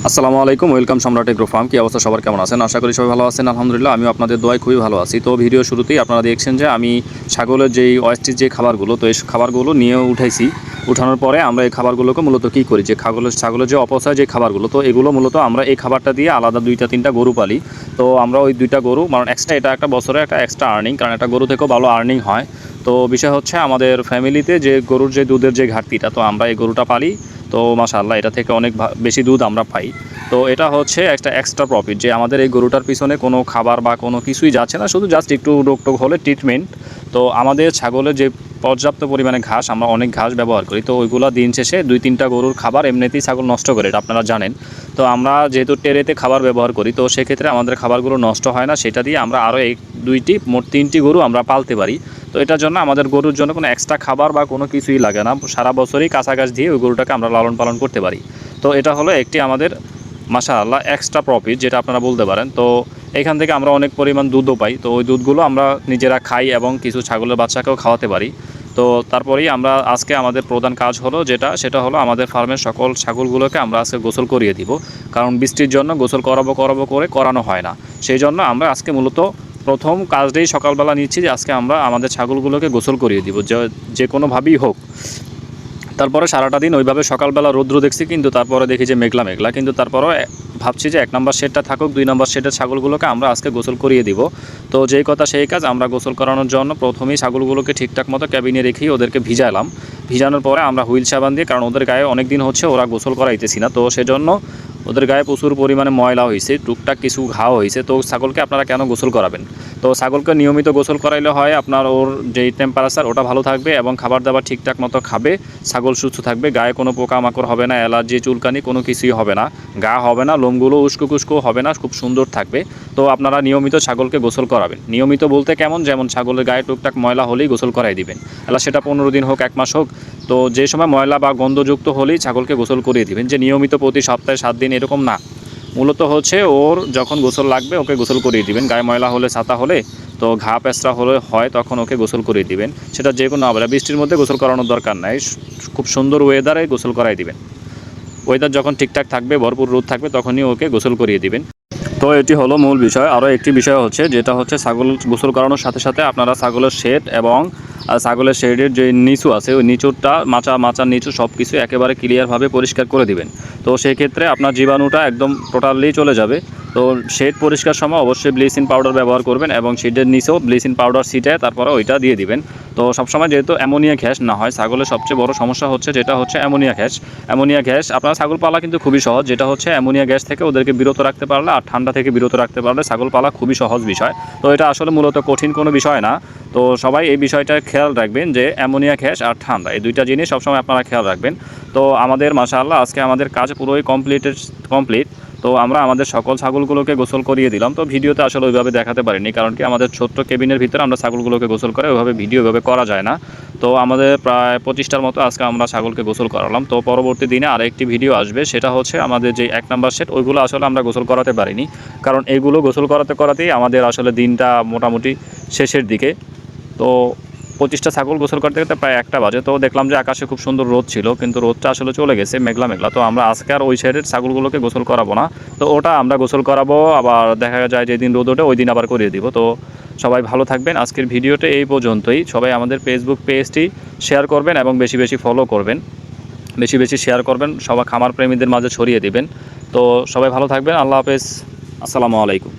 আসসালামু আলাইকুম, ওয়েলকাম সম্রাট এগ্রো ফার্ম। কি অবস্থা সবার, কেমন আছেন? আশা করি সবাই ভালো আছেন। আলহামদুলিল্লাহ, আমিও আপনাদের দোয়ায় খুবই ভালো আছি। তো ভিডিও শুরুতেই আপনারা দেখছেন যে আমি ছাগলের যেই অয়েস্টির যে খাবারগুলো, তো এই খাবারগুলো নিয়ে উঠাইছি। উঠানোর পরে আমরা এই খাবারগুলোকে মূলত কী করি, যে ছাগলের যে অপচয় যে খাবারগুলো, তো এগুলো মূলত আমরা এই খাবারটা দিয়ে আলাদা 2-3টা গরু পালি। তো আমরা ওই 2টা গরু, মানে এক্সট্রা, এটা একটা বছরে একটা এক্সট্রা আর্নিং, কারণ একটা গরু থেকেও ভালো আর্নিং হয়। তো বিষয় হচ্ছে আমাদের ফ্যামিলিতে যে গরুর যে দুধের যে ঘাটতিটা, তো আমরা এই গরুটা পালি। তো মাশাআল্লাহ, এটা থেকে অনেক বেশি দুধ আমরা পাই। তো এটা হচ্ছে একটা এক্সট্রা প্রফিট, যে আমাদের এই গরুটার পিছনে কোনো খাবার বা কোনো কিছুই যাচ্ছে না, শুধু জাস্ট একটু রোগটোগ হলে ট্রিটমেন্ট। তো আমাদের ছাগলের যে পর্যাপ্ত পরিমাণে ঘাস, আমরা অনেক ঘাস ব্যবহার করি, তো ওইগুলো দিন শেষে 2-3টা গরুর খাবার এমনিতেই ছাগল নষ্ট করে, এটা আপনারা জানেন। তো আমরা যেহেতু টেরেতে খাবার ব্যবহার করি, তো সেক্ষেত্রে আমাদের খাবারগুলো নষ্ট হয় না, সেটা দিয়ে আমরা আরও মোট 3টি গরু আমরা পালতে পারি। তো এটার জন্য আমাদের গরুর জন্য কোনো এক্সট্রা খাবার বা কোনো কিছুই লাগে না, সারা বছরই কাঁচা ঘাস দিয়ে ওই গরুটাকে আমরা লালন পালন করতে পারি। তো এটা হলো একটি আমাদের মাশাআল্লাহ এক্সট্রা প্রফিট, যেটা আপনারা বলতে পারেন। তো এখান থেকে আমরা অনেক পরিমাণ দুধও পাই, তো ওই দুধগুলো আমরা নিজেরা খাই এবং কিছু ছাগলের বাচ্চাকেও খাওয়াতে পারি। তো তারপরেই আমরা আজকে আমাদের প্রধান কাজ হলো সেটা হলো আমাদের ফার্মের সকল ছাগলগুলোকে আমরা আজকে গোসল করিয়ে দিব, কারণ বৃষ্টির জন্য গোসল করাবো করে করানো হয় না। সেই জন্য আমরা আজকে মূলত প্রথম কাজটাই সকালবেলা নিচ্ছি, যে আজকে আমরা আমাদের ছাগলগুলোকে গোসল করিয়ে দিব, যে কোনোভাবেই হোক। তারপরে সারাটা দিন ওইভাবে সকালবেলা রৌদ্র দেখছি, কিন্তু তারপরে দেখি যে মেঘলা মেঘলা, কিন্তু তারপরও ভাবছি যে 1 নম্বর শেডটা থাকুক, 2 নম্বর শেডের ছাগলগুলোকে আমরা আজকে গোসল করিয়ে দিব। তো যেই কথা সেই কাজ, আমরা গোসল করানোর জন্য প্রথমেই ছাগলগুলোকে ঠিকঠাক মতো ক্যাবিনে রেখেই ওদেরকে ভিজালাম। ভিজানোর পরে আমরা হুইল সাবান দিয়ে, কারণ ওদের গায়ে অনেক দিন হচ্ছে ওরা গোসল করাইতেছি না, তো সেজন্য ওদের গায়ে প্রচুর পরিমাণে ময়লা হয়েছে, টুকটাক কিছু ঘাও হয়েছে। তো ছাগলকে আপনারা কেন গোসল করাবেন? তো ছাগলকে নিয়মিত গোসল করাইলে হয় আপনার ওর যেই টেম্পারেচার ওটা ভালো থাকবে এবং খাবার দাবার ঠিকঠাক মতো খাবে, ছাগল সুস্থ থাকবে, গায়ে কোনো পোকামাকড় হবে না, অ্যালার্জি চুলকানি কোনো কিছুই হবে না, গা হবে না, লোমগুলো উস্কো কুস্কো হবে না, খুব সুন্দর থাকবে। তো আপনারা নিয়মিত ছাগলকে গোসল করাবেন। নিয়মিত বলতে কেমন, যেমন ছাগলের গায়ে টুকটাক ময়লা হলেই গোসল করাই দিবেন, এলা সেটা 15 দিন হোক, 1 মাস হোক। তো যে সময় ময়লা বা গন্ধযুক্ত হলেই ছাগলকে গোসল করিয়ে দিবেন, যে নিয়মিত প্রতি সপ্তাহে 7 দিন এরকম না। মূলত হচ্ছে ওর যখন গোসল লাগবে ওকে গোসল করিয়ে দিবেন। গায়ে ময়লা হলে, ছাতা হলে, তো ঘা পেঁচড়া হলে হয়, তখন ওকে গোসল করিয়ে দিবেন। সেটা যে কোনো আবার বৃষ্টির মধ্যে গোসল করানোর দরকার নাই, খুব সুন্দর ওয়েদারে গোসল করাই দিবেন। ওয়েদার যখন ঠিকঠাক থাকবে, ভরপুর রোদ থাকবে, তখনই ওকে গোসল করিয়ে দিবেন। তো এটি হলো মূল বিষয়। আরও একটি বিষয় হচ্ছে, যেটা হচ্ছে ছাগল গোসল করানোর সাথে সাথে আপনারা ছাগলের শেড এবং ছাগলের শেডের যে নিচু আছে, ওই নিচুরটা মাচার নিচু সব কিছু একেবারে ক্লিয়ারভাবে পরিষ্কার করে দিবেন। তো সেই ক্ষেত্রে আপনার জীবাণুটা একদম টোটালি চলে যাবে। তো শেড পরিষ্কার সময় অবশ্যই ব্লিচিং পাউডার ব্যবহার করবেন, এবং শেডের নিচেও ব্লিচিং পাউডার ছিটায় তারপরে ওইটা দিয়ে দিবেন। তো সবসময় যেহেতু অ্যামোনিয়া গ্যাস না হয়, ছাগলের সবচেয়ে বড় সমস্যা হচ্ছে যেটা হচ্ছে অ্যামোনিয়া গ্যাস। অ্যামোনিয়া গ্যাস আপনার ছাগল পালা কিন্তু খুবই সহজ, যেটা হচ্ছে অ্যামোনিয়া গ্যাস থেকে ওদেরকে বিরত রাখতে পারলে আর ঠান্ডা থেকে বিরত রাখতে পারলে ছাগল পালা খুবই সহজ বিষয়। তো এটা আসলে মূলত কঠিন কোনো বিষয় না। তো সবাই এই বিষয়টা খেয়াল রাখবেন, যে অ্যামোনিয়া গ্যাস আর ঠান্ডা, এই 2টা জিনিস সবসময় আপনারা খেয়াল রাখবেন। তো আমাদের মাশাআল্লাহ আজকে আমাদের কাজ পুরোই কমপ্লিট। তো আমরা আমাদের সকল ছাগলগুলোকে গোসল করিয়ে দিলাম। তো ভিডিওতে আসলে ওইভাবে দেখাতে পারিনি, কারণ কি আমাদের ছোট্ট কেবিনের ভিতরে আমরা ছাগলগুলোকে গোসল করে ওইভাবে ভিডিও ওইভাবে করা যায় না। তো আমাদের প্রায় 25টার মতো আজকে আমরা ছাগলকে গোসল করালাম। তো পরবর্তী দিনে আরেকটি ভিডিও আসবে, সেটা হচ্ছে আমাদের যে 1 নম্বর সেট, ওইগুলো আসলে আমরা গোসল করাতে পারিনি, কারণ এইগুলো গোসল করাতেই আমাদের আসলে দিনটা মোটামুটি শেষের দিকে। তো 25টা ছাগল গোসল করতে প্রায় 1টা বাজে। তো দেখলাম যে আকাশে খুব সুন্দর রোদ ছিল, কিন্তু রোদটা আসলে চলে গেছে, মেঘলা মেঘলা। তো আমরা আজকে আর ওই সাইডের ছাগলগুলোকে গোসল করাবো না, তো ওটা আমরা গোসল করাবো আবার দেখা যায় যেদিন রোদ ওঠে ওই দিন আবার করিয়ে দিব। তো সবাই ভালো থাকবেন। আজকের ভিডিওটা এই পর্যন্তই। সবাই আমাদের ফেসবুক পেজটি শেয়ার করবেন এবং বেশি বেশি ফলো করবেন, বেশি বেশি শেয়ার করবেন, সবাই খামার প্রেমীদের মাঝে ছড়িয়ে দিবেন। তো সবাই ভালো থাকবেন। আল্লাহ হাফেজ, আসসালামু আলাইকুম।